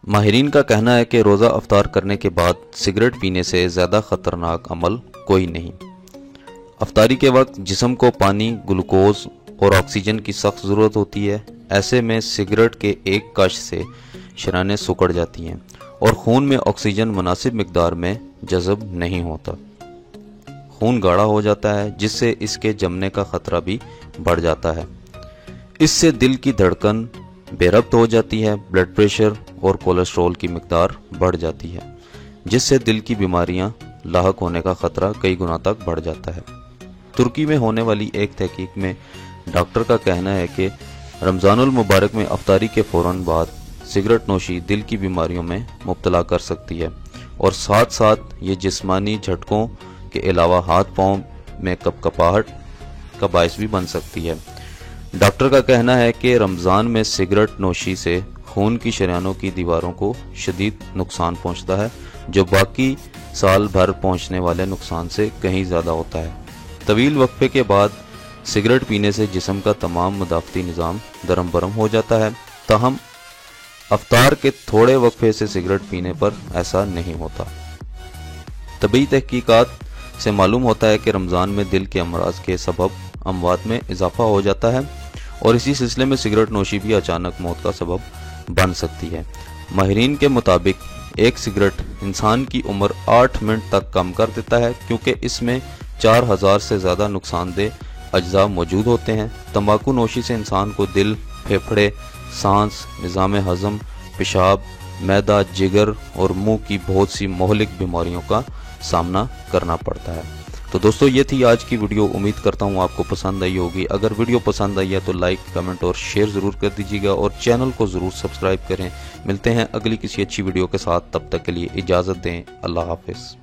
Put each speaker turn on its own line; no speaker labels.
ماہرین کا کہنا ہے کہ روزہ افطار کرنے کے بعد سگریٹ پینے سے زیادہ خطرناک عمل کوئی نہیں۔ افطاری کے وقت جسم کو پانی، گلوکوز اور آکسیجن کی سخت ضرورت ہوتی ہے۔ ایسے میں سگریٹ کے ایک کش سے شرائنیں سکڑ جاتی ہیں اور خون میں آکسیجن مناسب مقدار میں جذب نہیں ہوتا۔ خون گاڑھا ہو جاتا ہے جس سے اس کے جمنے کا خطرہ بھی بڑھ جاتا ہے۔ اس سے دل کی دھڑکن بے ربط ہو جاتی ہے، بلڈ پریشر اور کولیسٹرول کی مقدار بڑھ جاتی ہے، جس سے دل کی بیماریاں لاحق ہونے کا خطرہ کئی گنا تک بڑھ جاتا ہے۔ ترکی میں ہونے والی ایک تحقیق میں ڈاکٹر کا کہنا ہے کہ رمضان المبارک میں افطاری کے فوراً بعد سگریٹ نوشی دل کی بیماریوں میں مبتلا کر سکتی ہے اور ساتھ ساتھ یہ جسمانی جھٹکوں کے علاوہ ہاتھ پاؤں میں کپکپاہٹ کا باعث بھی بن سکتی ہے۔ ڈاکٹر کا کہنا ہے کہ رمضان میں سگریٹ نوشی سے خون کی شریانوں کی دیواروں کو شدید نقصان پہنچتا ہے، جو باقی سال بھر پہنچنے والے نقصان سے کہیں زیادہ ہوتا ہے۔ طویل وقفے کے بعد سگریٹ پینے سے جسم کا تمام مدافعتی نظام درم برم ہو جاتا ہے، تاہم افطار کے تھوڑے وقفے سے سگریٹ پینے پر ایسا نہیں ہوتا۔ طبی تحقیقات سے معلوم ہوتا ہے کہ رمضان میں دل کے امراض کے سبب اموات میں اضافہ ہو جاتا ہے اور اسی سلسلے میں سگریٹ نوشی بھی اچانک موت کا سبب بن سکتی ہے۔ ماہرین کے مطابق ایک سگریٹ انسان کی عمر 8 منٹ تک کم کر دیتا ہے، کیونکہ اس میں 4000 سے زیادہ نقصان دہ اجزاء موجود ہوتے ہیں۔ تمباکو نوشی سے انسان کو دل، پھیپھڑے، سانس، نظام ہضم، پیشاب، معدہ، جگر اور منہ کی بہت سی مہلک بیماریوں کا سامنا کرنا پڑتا ہے۔ تو دوستو یہ تھی آج کی ویڈیو، امید کرتا ہوں آپ کو پسند آئی ہوگی۔ اگر ویڈیو پسند آئی ہے تو لائک، کمنٹ اور شیئر ضرور کر دیجیے گا اور چینل کو ضرور سبسکرائب کریں۔ ملتے ہیں اگلی کسی اچھی ویڈیو کے ساتھ، تب تک کے لیے اجازت دیں۔ اللہ حافظ۔